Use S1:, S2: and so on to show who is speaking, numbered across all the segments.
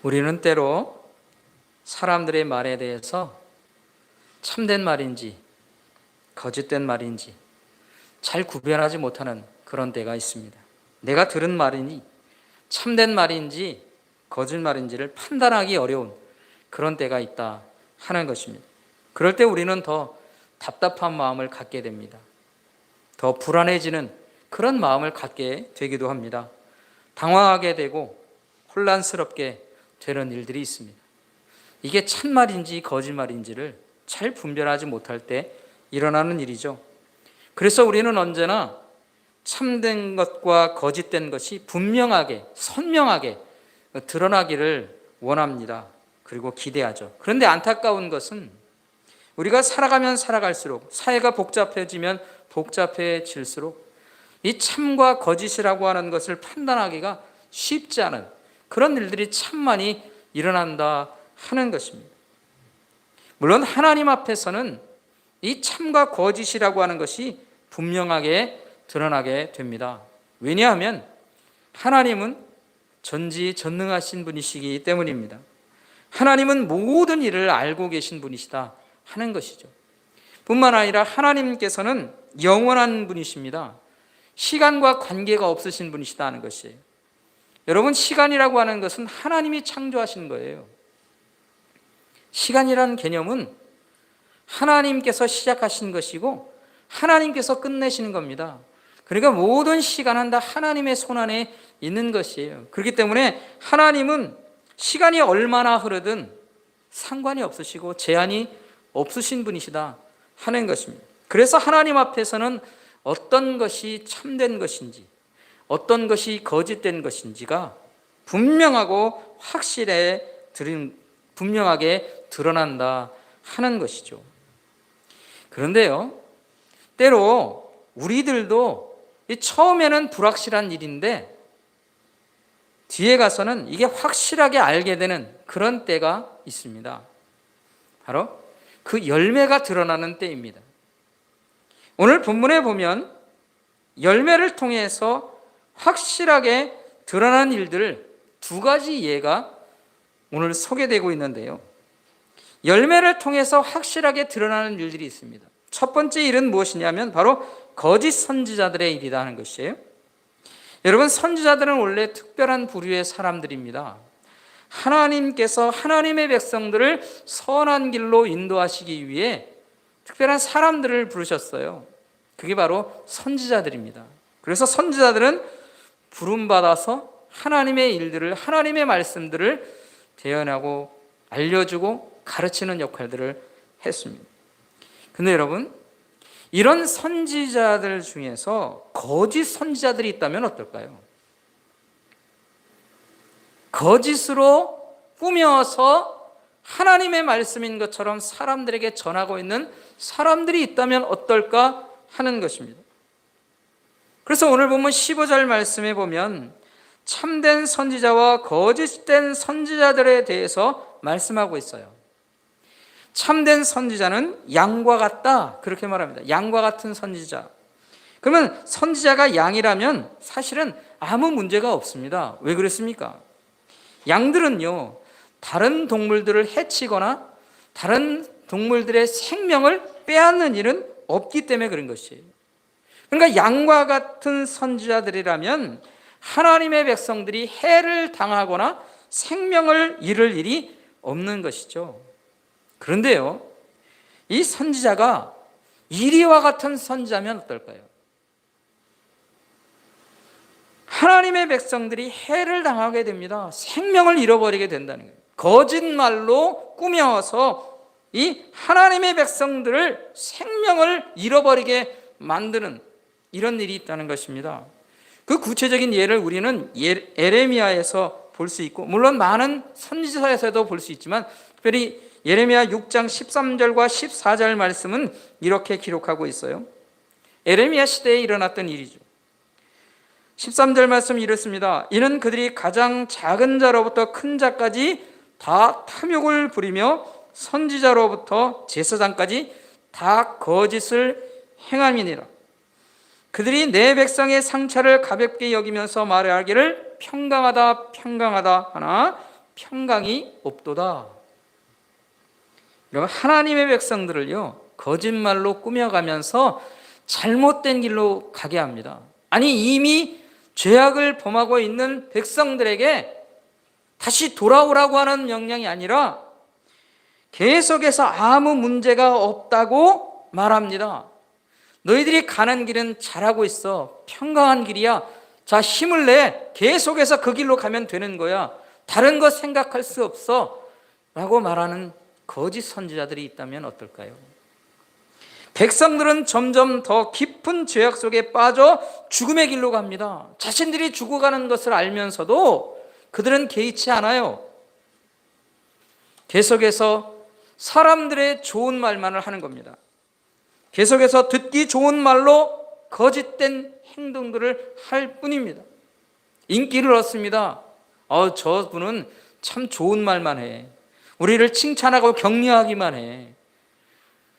S1: 우리는 때로 사람들의 말에 대해서 참된 말인지 거짓된 말인지 잘 구별하지 못하는 그런 때가 있습니다. 내가 들은 말이니 참된 말인지 거짓말인지를 판단하기 어려운 그런 때가 있다 하는 것입니다. 그럴 때 우리는 더 답답한 마음을 갖게 됩니다. 더 불안해지는 그런 마음을 갖게 되기도 합니다. 당황하게 되고 혼란스럽게 되는 일들이 있습니다. 이게 참말인지 거짓말인지를 잘 분별하지 못할 때 일어나는 일이죠. 그래서 우리는 언제나 참된 것과 거짓된 것이 분명하게, 선명하게 드러나기를 원합니다. 그리고 기대하죠. 그런데 안타까운 것은 우리가 살아가면 살아갈수록, 사회가 복잡해지면 복잡해질수록 이 참과 거짓이라고 하는 것을 판단하기가 쉽지 않은 그런 일들이 참 많이 일어난다 하는 것입니다. 물론 하나님 앞에서는 이 참과 거짓이라고 하는 것이 분명하게 드러나게 됩니다. 왜냐하면 하나님은 전지전능하신 분이시기 때문입니다. 하나님은 모든 일을 알고 계신 분이시다 하는 것이죠. 뿐만 아니라 하나님께서는 영원한 분이십니다. 시간과 관계가 없으신 분이시다 하는 것이에요. 여러분, 시간이라고 하는 것은 하나님이 창조하신 거예요. 시간이라는 개념은 하나님께서 시작하신 것이고 하나님께서 끝내시는 겁니다. 그러니까 모든 시간은 다 하나님의 손안에 있는 것이에요. 그렇기 때문에 하나님은 시간이 얼마나 흐르든 상관이 없으시고 제한이 없으신 분이시다 하는 것입니다. 그래서 하나님 앞에서는 어떤 것이 참된 것인지 어떤 것이 거짓된 것인지가 분명하고 분명하게 드러난다 하는 것이죠. 그런데요, 때로 우리들도 처음에는 불확실한 일인데 뒤에 가서는 이게 확실하게 알게 되는 그런 때가 있습니다. 바로 그 열매가 드러나는 때입니다. 오늘 본문에 보면 열매를 통해서 확실하게 드러난 일들 두 가지 예가 오늘 소개되고 있는데요. 열매를 통해서 확실하게 드러나는 일들이 있습니다. 첫 번째 일은 무엇이냐면 바로 거짓 선지자들의 일이다 하는 것이에요. 여러분, 선지자들은 원래 특별한 부류의 사람들입니다. 하나님께서 하나님의 백성들을 선한 길로 인도하시기 위해 특별한 사람들을 부르셨어요. 그게 바로 선지자들입니다. 그래서 선지자들은 부름받아서 하나님의 일들을, 하나님의 말씀들을 대언하고 알려주고 가르치는 역할들을 했습니다. 근데 여러분, 이런 선지자들 중에서 거짓 선지자들이 있다면 어떨까요? 거짓으로 꾸며서 하나님의 말씀인 것처럼 사람들에게 전하고 있는 사람들이 있다면 어떨까 하는 것입니다. 그래서 오늘 보면 15절 말씀에 보면 참된 선지자와 거짓된 선지자들에 대해서 말씀하고 있어요. 참된 선지자는 양과 같다 그렇게 말합니다. 양과 같은 선지자. 그러면 선지자가 양이라면 사실은 아무 문제가 없습니다. 왜 그렇습니까? 양들은요, 다른 동물들을 해치거나 다른 동물들의 생명을 빼앗는 일은 없기 때문에 그런 것이에요. 그러니까 양과 같은 선지자들이라면 하나님의 백성들이 해를 당하거나 생명을 잃을 일이 없는 것이죠. 그런데요, 이 선지자가 이리와 같은 선지자면 어떨까요? 하나님의 백성들이 해를 당하게 됩니다. 생명을 잃어버리게 된다는 거예요. 거짓말로 꾸며서 이 하나님의 백성들을 생명을 잃어버리게 만드는 이런 일이 있다는 것입니다. 그 구체적인 예를 우리는 예레미야에서 볼 수 있고, 물론 많은 선지자에서도 볼 수 있지만 특별히 예레미야 6장 13절과 14절 말씀은 이렇게 기록하고 있어요. 예레미야 시대에 일어났던 일이죠. 13절 말씀 이렇습니다. 이는 그들이 가장 작은 자로부터 큰 자까지 다 탐욕을 부리며 선지자로부터 제사장까지 다 거짓을 행함이니라. 그들이 내 백성의 상처를 가볍게 여기면서 말하기를 평강하다 평강하다 하나 평강이 없도다. 여러분, 하나님의 백성들을요, 거짓말로 꾸며가면서 잘못된 길로 가게 합니다. 아니, 이미 죄악을 범하고 있는 백성들에게 다시 돌아오라고 하는 명령이 아니라 계속해서 아무 문제가 없다고 말합니다. 너희들이 가는 길은 잘하고 있어. 평강한 길이야. 자, 힘을 내. 계속해서 그 길로 가면 되는 거야. 다른 거 생각할 수 없어. 라고 말하는 거짓 선지자들이 있다면 어떨까요? 백성들은 점점 더 깊은 죄악 속에 빠져 죽음의 길로 갑니다. 자신들이 죽어가는 것을 알면서도 그들은 개의치 않아요. 계속해서 사람들의 좋은 말만을 하는 겁니다. 계속해서 듣기 좋은 말로 거짓된 행동들을 할 뿐입니다. 인기를 얻습니다. 저분은 참 좋은 말만 해. 우리를 칭찬하고 격려하기만 해.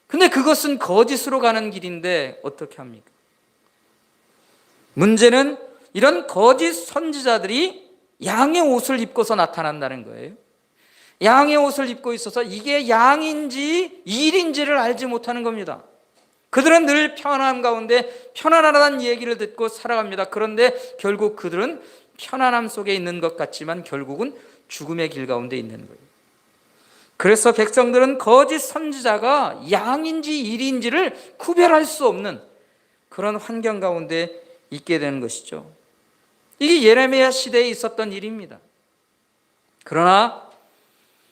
S1: 근데 그것은 거짓으로 가는 길인데 어떻게 합니까? 문제는 이런 거짓 선지자들이 양의 옷을 입고서 나타난다는 거예요. 양의 옷을 입고 있어서 이게 양인지 일인지를 알지 못하는 겁니다. 그들은 늘 편안함 가운데 편안하다는 얘기를 듣고 살아갑니다. 그런데 결국 그들은 편안함 속에 있는 것 같지만 결국은 죽음의 길 가운데 있는 거예요. 그래서 백성들은 거짓 선지자가 양인지 일인지를 구별할 수 없는 그런 환경 가운데 있게 되는 것이죠. 이게 예레미야 시대에 있었던 일입니다. 그러나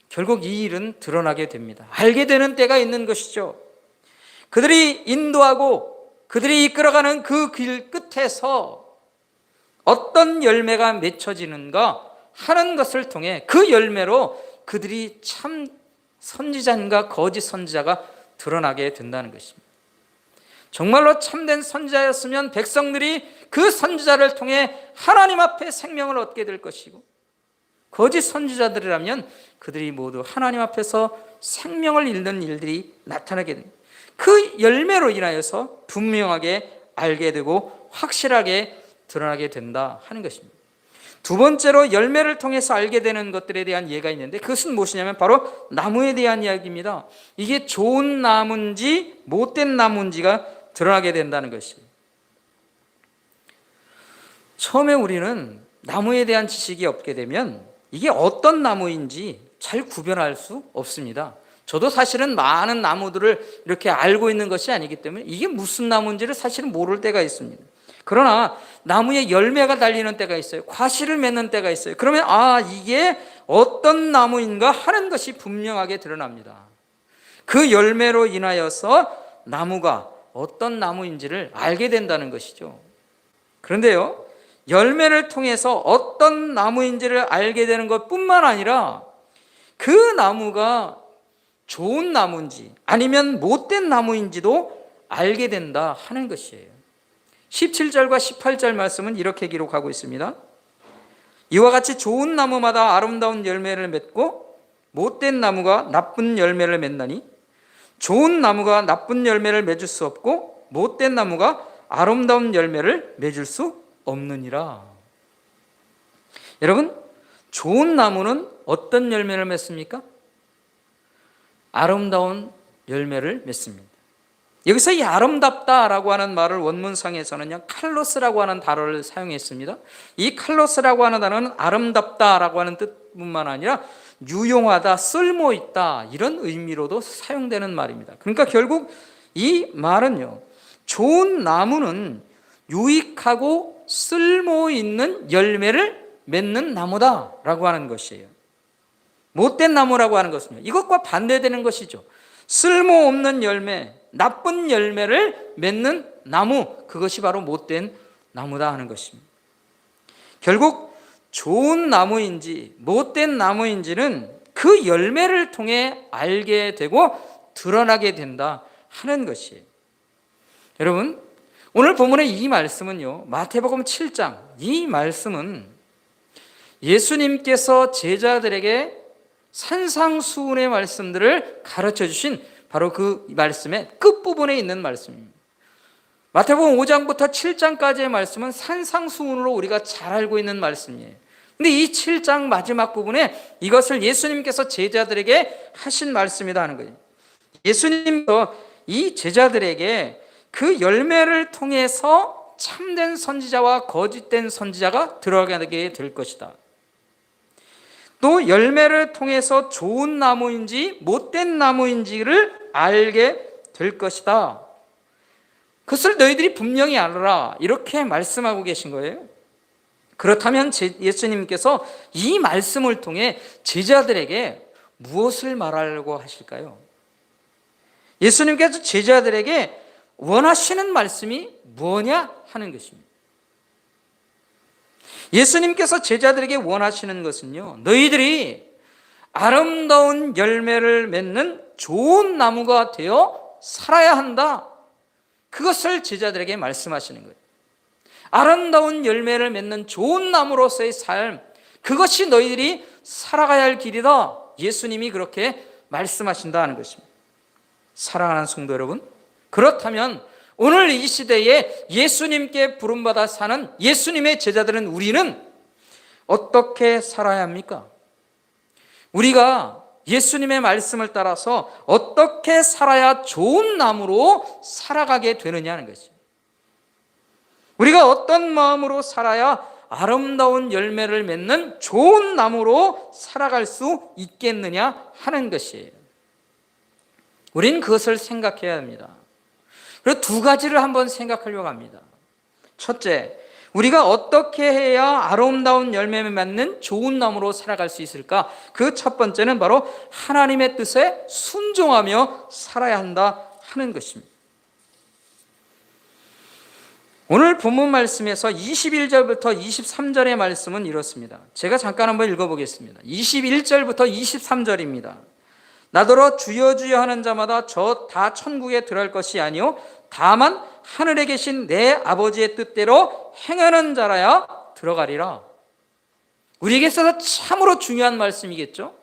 S1: 결국 이 일은 드러나게 됩니다. 알게 되는 때가 있는 것이죠. 그들이 인도하고 그들이 이끌어가는 그 길 끝에서 어떤 열매가 맺혀지는가 하는 것을 통해 그 열매로 그들이 참 선지자인가 거짓 선지자가 드러나게 된다는 것입니다. 정말로 참된 선지자였으면 백성들이 그 선지자를 통해 하나님 앞에 생명을 얻게 될 것이고, 거짓 선지자들이라면 그들이 모두 하나님 앞에서 생명을 잃는 일들이 나타나게 됩니다. 그 열매로 인하여서 분명하게 알게 되고 확실하게 드러나게 된다 하는 것입니다. 두 번째로 열매를 통해서 알게 되는 것들에 대한 예가 있는데 그것은 무엇이냐면 바로 나무에 대한 이야기입니다. 이게 좋은 나무인지 못된 나무인지가 드러나게 된다는 것이에요. 처음에 우리는 나무에 대한 지식이 없게 되면 이게 어떤 나무인지 잘 구별할 수 없습니다. 저도 사실은 많은 나무들을 이렇게 알고 있는 것이 아니기 때문에 이게 무슨 나무인지를 사실은 모를 때가 있습니다. 그러나 나무에 열매가 달리는 때가 있어요. 과실을 맺는 때가 있어요. 그러면 이게 어떤 나무인가 하는 것이 분명하게 드러납니다. 그 열매로 인하여서 나무가 어떤 나무인지를 알게 된다는 것이죠. 그런데요, 열매를 통해서 어떤 나무인지를 알게 되는 것뿐만 아니라 그 나무가 좋은 나무인지 아니면 못된 나무인지도 알게 된다 하는 것이에요. 17절과 18절 말씀은 이렇게 기록하고 있습니다. 이와 같이 좋은 나무마다 아름다운 열매를 맺고 못된 나무가 나쁜 열매를 맺나니 좋은 나무가 나쁜 열매를 맺을 수 없고 못된 나무가 아름다운 열매를 맺을 수 없느니라. 여러분, 좋은 나무는 어떤 열매를 맺습니까? 아름다운 열매를 맺습니다. 여기서 이 아름답다라고 하는 말을 원문상에서는요, 칼로스라고 하는 단어를 사용했습니다. 이 칼로스라고 하는 단어는 아름답다라고 하는 뜻뿐만 아니라 유용하다, 쓸모있다 이런 의미로도 사용되는 말입니다. 그러니까 결국 이 말은요, 좋은 나무는 유익하고 쓸모있는 열매를 맺는 나무다라고 하는 것이에요. 못된 나무라고 하는 것은요, 이것과 반대되는 것이죠. 쓸모없는 열매, 나쁜 열매를 맺는 나무, 그것이 바로 못된 나무다 하는 것입니다. 결국 좋은 나무인지 못된 나무인지는 그 열매를 통해 알게 되고 드러나게 된다 하는 것이에요. 여러분, 오늘 본문의 이 말씀은요, 마태복음 7장, 이 말씀은 예수님께서 제자들에게 산상수훈의 말씀들을 가르쳐 주신 바로 그 말씀의 끝부분에 있는 말씀입니다. 마태복음 5장부터 7장까지의 말씀은 산상수훈으로 우리가 잘 알고 있는 말씀이에요. 근데 이 7장 마지막 부분에 이것을 예수님께서 제자들에게 하신 말씀이다 하는 거예요. 예수님도 이 제자들에게 그 열매를 통해서 참된 선지자와 거짓된 선지자가 들어가게 될 것이다. 또 열매를 통해서 좋은 나무인지 못된 나무인지를 알게 될 것이다. 그것을 너희들이 분명히 알아라. 이렇게 말씀하고 계신 거예요. 그렇다면 예수님께서 이 말씀을 통해 제자들에게 무엇을 말하려고 하실까요? 예수님께서 제자들에게 원하시는 말씀이 뭐냐 하는 것입니다. 예수님께서 제자들에게 원하시는 것은요, 너희들이 아름다운 열매를 맺는 좋은 나무가 되어 살아야 한다. 그것을 제자들에게 말씀하시는 거예요. 아름다운 열매를 맺는 좋은 나무로서의 삶, 그것이 너희들이 살아가야 할 길이다. 예수님이 그렇게 말씀하신다는 것입니다. 사랑하는 성도 여러분, 그렇다면 오늘 이 시대에 예수님께 부름받아 사는 예수님의 제자들은 우리는 어떻게 살아야 합니까? 우리가 예수님의 말씀을 따라서 어떻게 살아야 좋은 나무로 살아가게 되느냐는 것이죠. 우리가 어떤 마음으로 살아야 아름다운 열매를 맺는 좋은 나무로 살아갈 수 있겠느냐 하는 것이에요. 우린 그것을 생각해야 합니다. 그리고 두 가지를 한번 생각하려고 합니다. 첫째, 우리가 어떻게 해야 아름다운 열매를 맺는 좋은 나무로 살아갈 수 있을까? 그 첫 번째는 바로 하나님의 뜻에 순종하며 살아야 한다 하는 것입니다. 오늘 본문 말씀에서 21절부터 23절의 말씀은 이렇습니다. 제가 잠깐 한번 읽어보겠습니다. 21절부터 23절입니다. 나더러 주여 주여 하는 자마다 저 다 천국에 들어갈 것이 아니요 다만 하늘에 계신 내 아버지의 뜻대로 행하는 자라야 들어가리라. 우리에게 있어서 참으로 중요한 말씀이겠죠.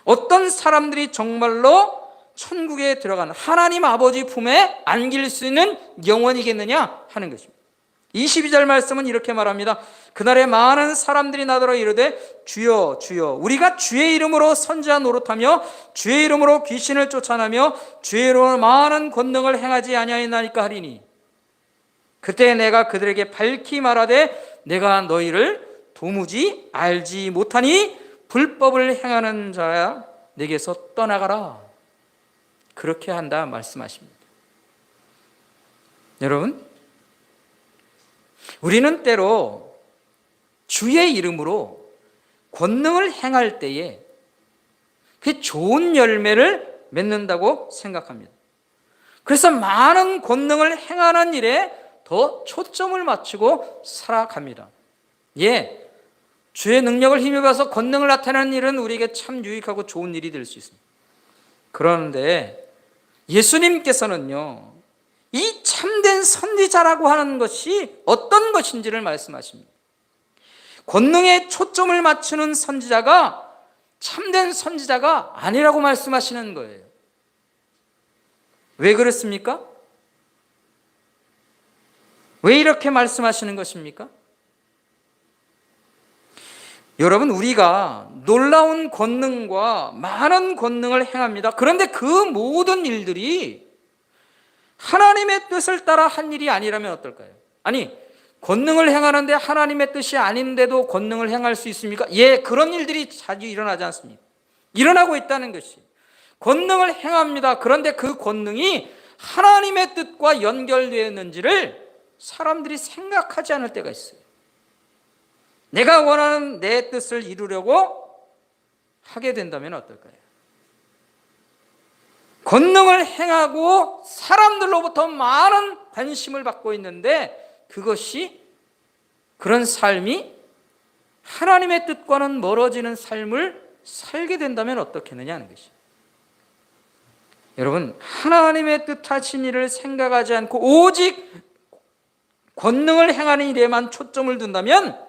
S1: 어떤 사람들이 정말로 천국에 들어가는 하나님 아버지 품에 안길 수 있는 영혼이겠느냐 하는 것입니다. 22절 말씀은 이렇게 말합니다. 그날에 많은 사람들이 나더러 이르되 주여 주여 우리가 주의 이름으로 선지자 노릇하며 주의 이름으로 귀신을 쫓아내며 주의 이름으로 많은 권능을 행하지 아니하였나이까 하리니 그때 내가 그들에게 밝히 말하되 내가 너희를 도무지 알지 못하니 불법을 행하는 자야 내게서 떠나가라. 그렇게 한다 말씀하십니다. 여러분, 우리는 때로 주의 이름으로 권능을 행할 때에 그 좋은 열매를 맺는다고 생각합니다. 그래서 많은 권능을 행하는 일에 더 초점을 맞추고 살아갑니다. 예, 주의 능력을 힘입어서 권능을 나타내는 일은 우리에게 참 유익하고 좋은 일이 될 수 있습니다. 그런데 예수님께서는요, 이 참된 선지자라고 하는 것이 어떤 것인지를 말씀하십니다. 권능에 초점을 맞추는 선지자가 참된 선지자가 아니라고 말씀하시는 거예요. 왜 그렇습니까? 왜 이렇게 말씀하시는 것입니까? 여러분, 우리가 놀라운 권능과 많은 권능을 행합니다. 그런데 그 모든 일들이 하나님의 뜻을 따라 한 일이 아니라면 어떨까요? 아니, 권능을 행하는데 하나님의 뜻이 아닌데도 권능을 행할 수 있습니까? 예, 그런 일들이 자주 일어나지 않습니까? 일어나고 있다는 것이. 권능을 행합니다. 그런데 그 권능이 하나님의 뜻과 연결되어 있는지를 사람들이 생각하지 않을 때가 있어요. 내가 원하는 내 뜻을 이루려고 하게 된다면 어떨까요? 권능을 행하고 사람들로부터 많은 관심을 받고 있는데 그것이 그런 삶이 하나님의 뜻과는 멀어지는 삶을 살게 된다면 어떻겠느냐 하는 것이죠. 여러분, 하나님의 뜻하신 일을 생각하지 않고 오직 권능을 행하는 일에만 초점을 둔다면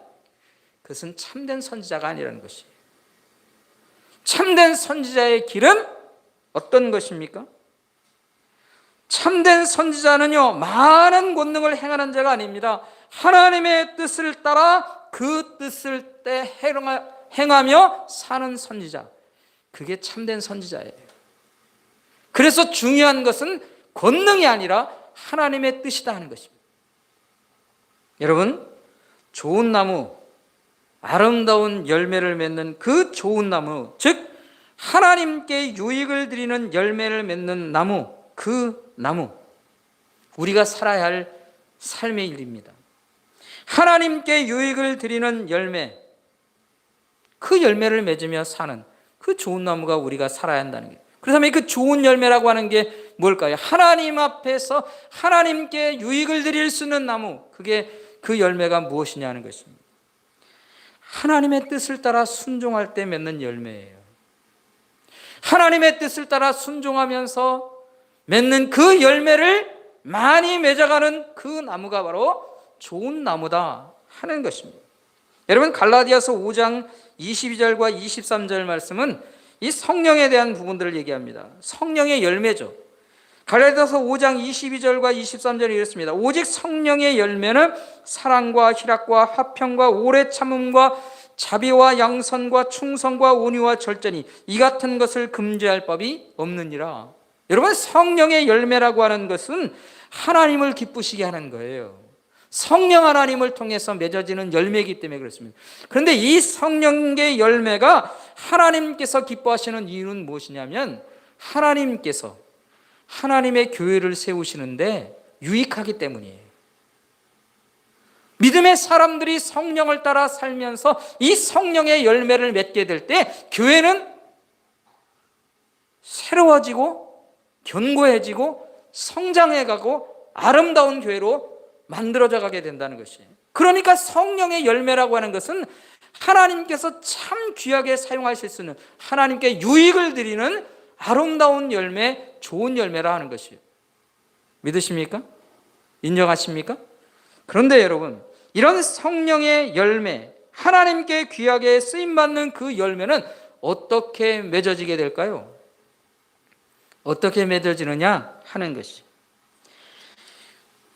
S1: 그것은 참된 선지자가 아니라는 것이에요. 참된 선지자의 길은 어떤 것입니까? 참된 선지자는요, 많은 권능을 행하는 자가 아닙니다. 하나님의 뜻을 따라 그 뜻을 때 행하며 사는 선지자, 그게 참된 선지자예요. 그래서 중요한 것은 권능이 아니라 하나님의 뜻이다 하는 것입니다. 여러분, 좋은 나무, 아름다운 열매를 맺는 그 좋은 나무, 즉 하나님께 유익을 드리는 열매를 맺는 나무, 그 나무, 우리가 살아야 할 삶의 일입니다. 하나님께 유익을 드리는 열매, 그 열매를 맺으며 사는 그 좋은 나무가 우리가 살아야 한다는 거예요. 그렇다면 그 좋은 열매라고 하는 게 뭘까요? 하나님 앞에서 하나님께 유익을 드릴 수 있는 나무, 그게 그 열매가 무엇이냐 하는 것입니다. 하나님의 뜻을 따라 순종할 때 맺는 열매예요. 하나님의 뜻을 따라 순종하면서 맺는 그 열매를 많이 맺어가는 그 나무가 바로 좋은 나무다 하는 것입니다. 여러분, 갈라디아서 5장 22절과 23절 말씀은 이 성령에 대한 부분들을 얘기합니다. 성령의 열매죠. 갈라디아서 5장 22절과 23절이 이렇습니다. 오직 성령의 열매는 사랑과 희락과 화평과 오래 참음과 자비와 양선과 충성과 온유와 절제니 이 같은 것을 금지할 법이 없느니라. 여러분, 성령의 열매라고 하는 것은 하나님을 기쁘시게 하는 거예요. 성령 하나님을 통해서 맺어지는 열매이기 때문에 그렇습니다. 그런데 이 성령의 열매가 하나님께서 기뻐하시는 이유는 무엇이냐면, 하나님께서 하나님의 교회를 세우시는데 유익하기 때문이에요. 믿음의 사람들이 성령을 따라 살면서 이 성령의 열매를 맺게 될 때 교회는 새로워지고 견고해지고 성장해가고 아름다운 교회로 만들어져 가게 된다는 것이에요. 그러니까 성령의 열매라고 하는 것은 하나님께서 참 귀하게 사용하실 수 있는, 하나님께 유익을 드리는 아름다운 열매, 좋은 열매라 하는 것이에요. 믿으십니까? 인정하십니까? 그런데 여러분, 이런 성령의 열매, 하나님께 귀하게 쓰임받는 그 열매는 어떻게 맺어지게 될까요? 어떻게 맺어지느냐 하는 것이,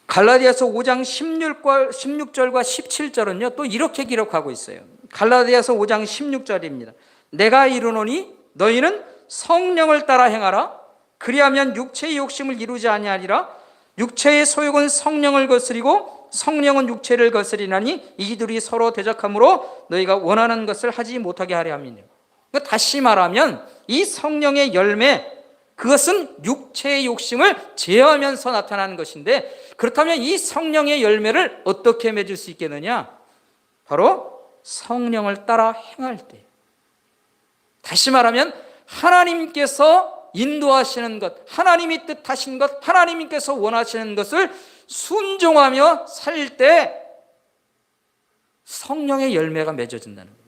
S1: 갈라디아서 5장 16절과 17절은요 또 이렇게 기록하고 있어요. 갈라디아서 5장 16절입니다. 내가 이르노니 너희는 성령을 따라 행하라. 그리하면 육체의 욕심을 이루지 아니하리라. 육체의 소욕은 성령을 거스리고 성령은 육체를 거스리나니 이들이 서로 대적함으로 너희가 원하는 것을 하지 못하게 하려 함이니라. 다시 말하면 이 성령의 열매, 그것은 육체의 욕심을 제어하면서 나타나는 것인데, 그렇다면 이 성령의 열매를 어떻게 맺을 수 있겠느냐? 바로 성령을 따라 행할 때. 다시 말하면 하나님께서 인도하시는 것, 하나님이 뜻하신 것, 하나님께서 원하시는 것을 순종하며 살 때 성령의 열매가 맺어진다는 거예요.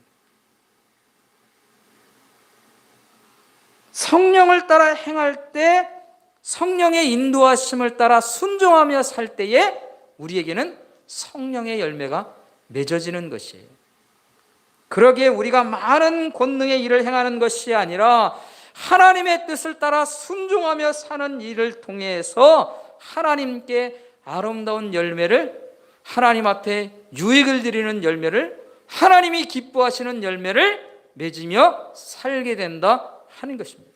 S1: 성령을 따라 행할 때, 성령의 인도하심을 따라 순종하며 살 때에 우리에게는 성령의 열매가 맺어지는 것이에요. 그러기에 우리가 많은 권능의 일을 행하는 것이 아니라 하나님의 뜻을 따라 순종하며 사는 일을 통해서 하나님께 아름다운 열매를, 하나님 앞에 유익을 드리는 열매를, 하나님이 기뻐하시는 열매를 맺으며 살게 된다 하는 것입니다.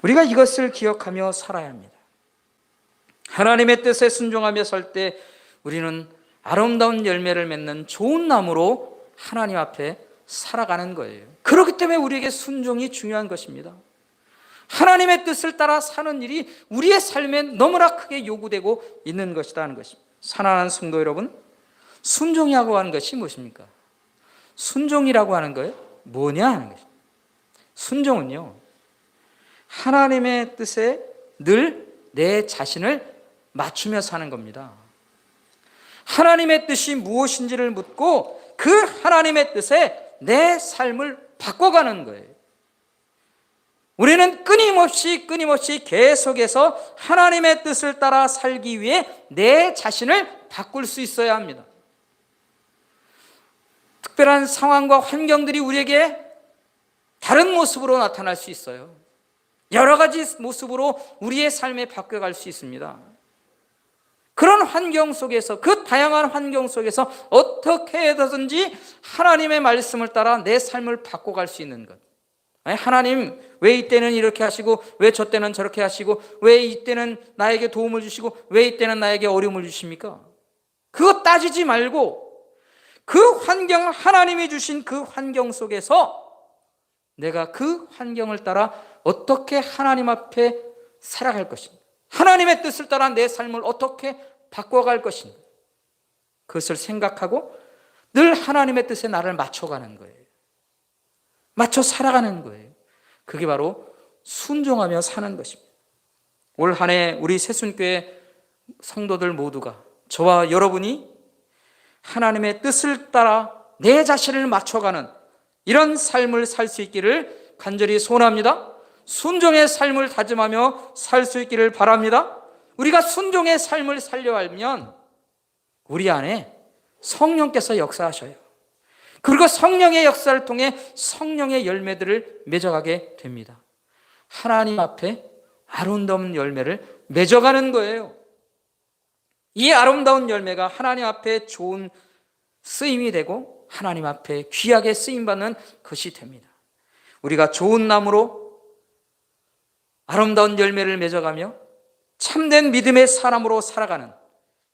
S1: 우리가 이것을 기억하며 살아야 합니다. 하나님의 뜻에 순종하며 살 때 우리는 아름다운 열매를 맺는 좋은 나무로 하나님 앞에 살아가는 거예요. 그렇기 때문에 우리에게 순종이 중요한 것입니다. 하나님의 뜻을 따라 사는 일이 우리의 삶에 너무나 크게 요구되고 있는 것이다 하는 것입니다. 사랑하는 성도 여러분, 순종이라고 하는 것이 무엇입니까? 순종이라고 하는 거예요 뭐냐 하는 것입니다. 순종은요, 하나님의 뜻에 늘 내 자신을 맞추며 사는 겁니다. 하나님의 뜻이 무엇인지를 묻고 그 하나님의 뜻에 내 삶을 바꿔가는 거예요. 우리는 끊임없이 계속해서 하나님의 뜻을 따라 살기 위해 내 자신을 바꿀 수 있어야 합니다. 특별한 상황과 환경들이 우리에게 다른 모습으로 나타날 수 있어요. 여러 가지 모습으로 우리의 삶에 바뀌어갈 수 있습니다. 그런 환경 속에서, 그 다양한 환경 속에서 어떻게 해서든지 하나님의 말씀을 따라 내 삶을 바꿔갈 수 있는 것. 아니, 하나님 왜 이때는 이렇게 하시고 왜 저 때는 저렇게 하시고 왜 이때는 나에게 도움을 주시고 왜 이때는 나에게 어려움을 주십니까? 그거 따지지 말고 그 환경, 하나님이 주신 그 환경 속에서 내가 그 환경을 따라 어떻게 하나님 앞에 살아갈 것인가, 하나님의 뜻을 따라 내 삶을 어떻게 바꿔갈 것인가, 그것을 생각하고 늘 하나님의 뜻에 나를 맞춰가는 거예요. 맞춰 살아가는 거예요. 그게 바로 순종하며 사는 것입니다. 올 한 해 우리 새순교회 성도들 모두가, 저와 여러분이 하나님의 뜻을 따라 내 자신을 맞춰가는 이런 삶을 살 수 있기를 간절히 소원합니다. 순종의 삶을 다짐하며 살 수 있기를 바랍니다. 우리가 순종의 삶을 살려 하면 우리 안에 성령께서 역사하셔요. 그리고 성령의 역사를 통해 성령의 열매들을 맺어가게 됩니다. 하나님 앞에 아름다운 열매를 맺어가는 거예요. 이 아름다운 열매가 하나님 앞에 좋은 쓰임이 되고 하나님 앞에 귀하게 쓰임받는 것이 됩니다. 우리가 좋은 나무로 아름다운 열매를 맺어가며 참된 믿음의 사람으로 살아가는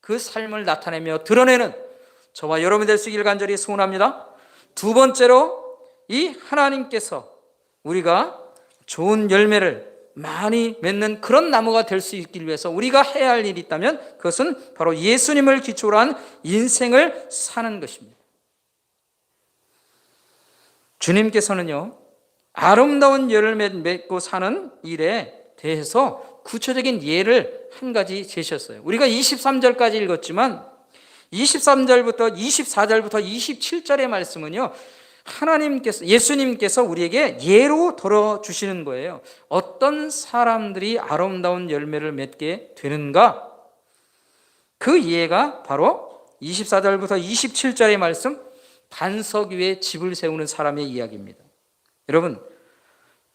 S1: 그 삶을 나타내며 드러내는 저와 여러분 될 수 있기를 간절히 소원합니다. 두 번째로, 이 하나님께서 우리가 좋은 열매를 많이 맺는 그런 나무가 될 수 있기 위해서 우리가 해야 할 일이 있다면 그것은 바로 예수님을 기초로 한 인생을 사는 것입니다. 주님께서는요, 아름다운 열매를 맺고 사는 일에 대해서 구체적인 예를 한 가지 제셨어요. 우리가 23절까지 읽었지만 23절부터 24절부터 27절의 말씀은요, 예수님께서 우리에게 예로 들어주시는 거예요. 어떤 사람들이 아름다운 열매를 맺게 되는가? 그 예가 바로 24절부터 27절의 말씀, 반석 위에 집을 세우는 사람의 이야기입니다. 여러분,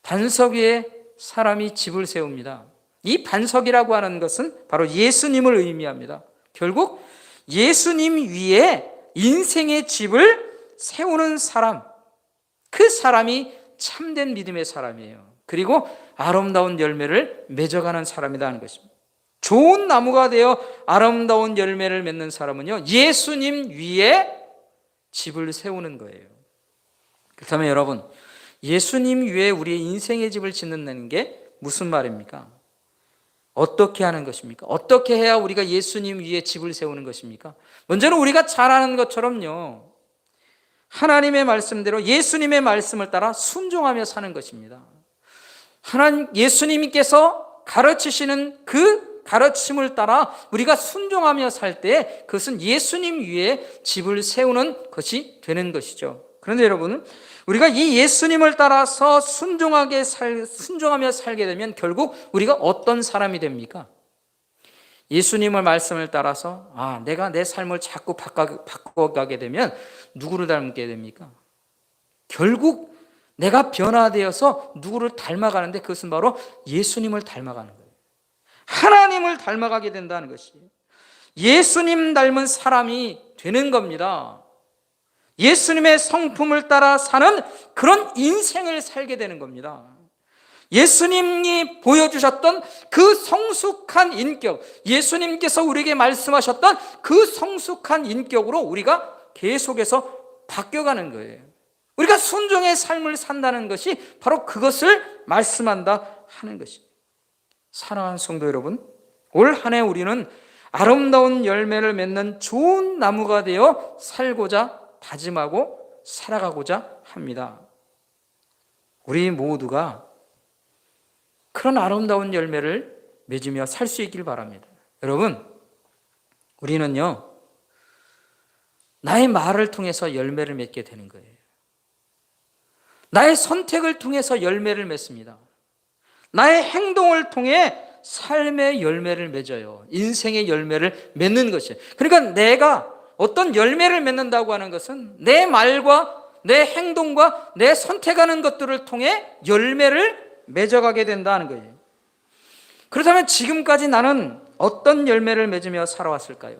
S1: 반석 위에 사람이 집을 세웁니다. 이 반석이라고 하는 것은 바로 예수님을 의미합니다. 결국 예수님 위에 인생의 집을 세우는 사람, 그 사람이 참된 믿음의 사람이에요. 그리고 아름다운 열매를 맺어가는 사람이라는 것입니다. 좋은 나무가 되어 아름다운 열매를 맺는 사람은요, 예수님 위에 집을 세우는 거예요. 그렇다면 여러분, 예수님 위에 우리의 인생의 집을 짓는다는 게 무슨 말입니까? 어떻게 하는 것입니까? 어떻게 해야 우리가 예수님 위에 집을 세우는 것입니까? 먼저는 우리가 잘 아는 것처럼요, 하나님의 말씀대로 예수님의 말씀을 따라 순종하며 사는 것입니다. 예수님께서 가르치시는 그 가르침을 따라 우리가 순종하며 살 때 그것은 예수님 위에 집을 세우는 것이 되는 것이죠. 그런데 여러분, 우리가 이 예수님을 따라서 순종하며 살게 되면 결국 우리가 어떤 사람이 됩니까? 예수님의 말씀을 따라서 내가 내 삶을 자꾸 바꿔가게 되면 누구를 닮게 됩니까? 결국 내가 변화되어서 누구를 닮아가는데 그것은 바로 예수님을 닮아가는 거예요. 하나님을 닮아가게 된다는 것이에요. 예수님 닮은 사람이 되는 겁니다. 예수님의 성품을 따라 사는 그런 인생을 살게 되는 겁니다. 예수님이 보여주셨던 그 성숙한 인격, 예수님께서 우리에게 말씀하셨던 그 성숙한 인격으로 우리가 계속해서 바뀌어가는 거예요. 우리가 순종의 삶을 산다는 것이 바로 그것을 말씀한다 하는 것입니다. 사랑하는 성도 여러분, 올 한 해 우리는 아름다운 열매를 맺는 좋은 나무가 되어 살고자 다짐하고 살아가고자 합니다. 우리 모두가 그런 아름다운 열매를 맺으며 살 수 있길 바랍니다. 여러분, 우리는요, 나의 말을 통해서 열매를 맺게 되는 거예요. 나의 선택을 통해서 열매를 맺습니다. 나의 행동을 통해 삶의 열매를 맺어요. 인생의 열매를 맺는 것이에요. 그러니까 내가 어떤 열매를 맺는다고 하는 것은 내 말과 내 행동과 내 선택하는 것들을 통해 열매를 맺어가게 된다는 거예요. 그렇다면 지금까지 나는 어떤 열매를 맺으며 살아왔을까요?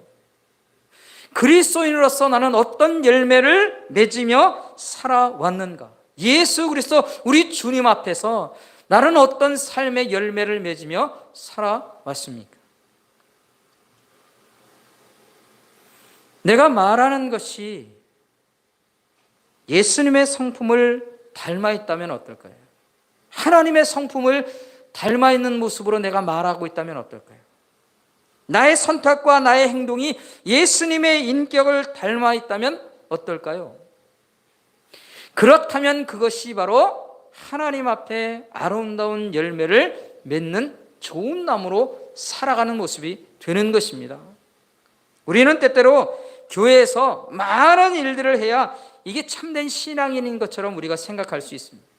S1: 그리스도인으로서 나는 어떤 열매를 맺으며 살아왔는가? 예수 그리스도 우리 주님 앞에서 나는 어떤 삶의 열매를 맺으며 살아왔습니까? 내가 말하는 것이 예수님의 성품을 닮아 있다면 어떨까요? 하나님의 성품을 닮아 있는 모습으로 내가 말하고 있다면 어떨까요? 나의 선택과 나의 행동이 예수님의 인격을 닮아 있다면 어떨까요? 그렇다면 그것이 바로 하나님 앞에 아름다운 열매를 맺는 좋은 나무로 살아가는 모습이 되는 것입니다. 우리는 때때로 교회에서 많은 일들을 해야 이게 참된 신앙인인 것처럼 우리가 생각할 수 있습니다.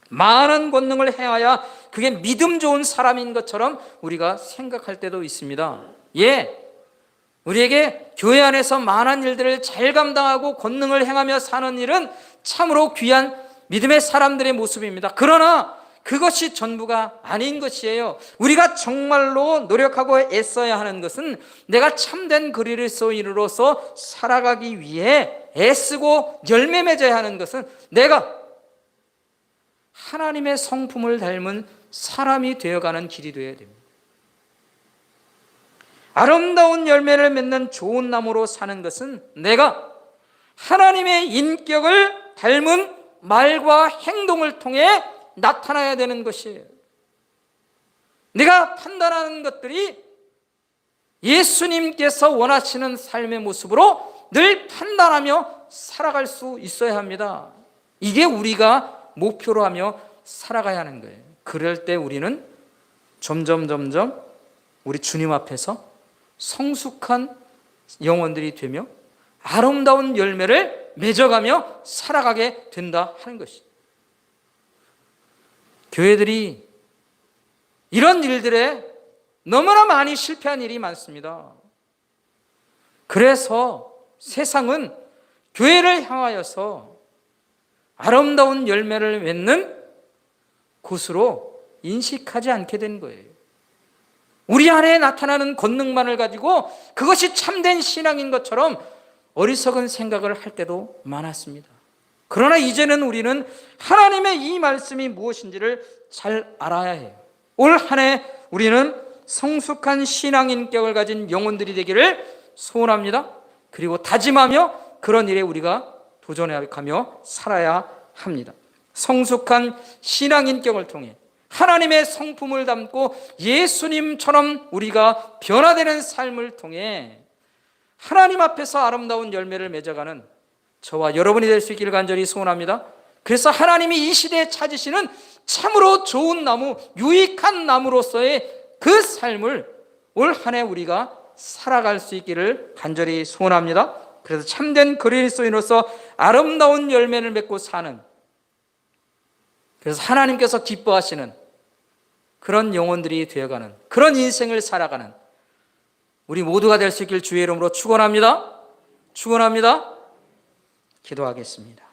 S1: 많은 권능을 행하야 그게 믿음 좋은 사람인 것처럼 우리가 생각할 때도 있습니다. 우리에게 교회 안에서 많은 일들을 잘 감당하고 권능을 행하며 사는 일은 참으로 귀한 믿음의 사람들의 모습입니다. 그러나 그것이 전부가 아닌 것이에요. 우리가 정말로 노력하고 애써야 하는 것은 내가 참된 그리스도인으로서 살아가기 위해 애쓰고 열매 맺어야 하는 것은 내가 하나님의 성품을 닮은 사람이 되어가는 길이 되어야 됩니다. 아름다운 열매를 맺는 좋은 나무로 사는 것은 내가 하나님의 인격을 닮은 말과 행동을 통해 나타나야 되는 것이에요. 내가 판단하는 것들이 예수님께서 원하시는 삶의 모습으로 늘 판단하며 살아갈 수 있어야 합니다. 이게 우리가 목표로 하며 살아가야 하는 거예요. 그럴 때 우리는 점점 우리 주님 앞에서 성숙한 영혼들이 되며 아름다운 열매를 맺어가며 살아가게 된다 하는 것이죠. 교회들이 이런 일들에 너무나 많이 실패한 일이 많습니다. 그래서 세상은 교회를 향하여서 아름다운 열매를 맺는 곳으로 인식하지 않게 된 거예요. 우리 안에 나타나는 권능만을 가지고 그것이 참된 신앙인 것처럼 어리석은 생각을 할 때도 많았습니다. 그러나 이제는 우리는 하나님의 이 말씀이 무엇인지를 잘 알아야 해요. 올 한 해 우리는 성숙한 신앙 인격을 가진 영혼들이 되기를 소원합니다. 그리고 다짐하며 그런 일에 우리가 도전해가며 살아야 합니다. 성숙한 신앙 인격을 통해 하나님의 성품을 담고 예수님처럼 우리가 변화되는 삶을 통해 하나님 앞에서 아름다운 열매를 맺어가는 저와 여러분이 될 수 있기를 간절히 소원합니다. 그래서 하나님이 이 시대에 찾으시는 참으로 좋은 나무, 유익한 나무로서의 그 삶을 올 한 해 우리가 살아갈 수 있기를 간절히 소원합니다. 그래서 참된 그리스도인으로서 아름다운 열매를 맺고 사는, 그래서 하나님께서 기뻐하시는 그런 영혼들이 되어가는, 그런 인생을 살아가는 우리 모두가 될 수 있길 주의 이름으로 축원합니다. 기도하겠습니다.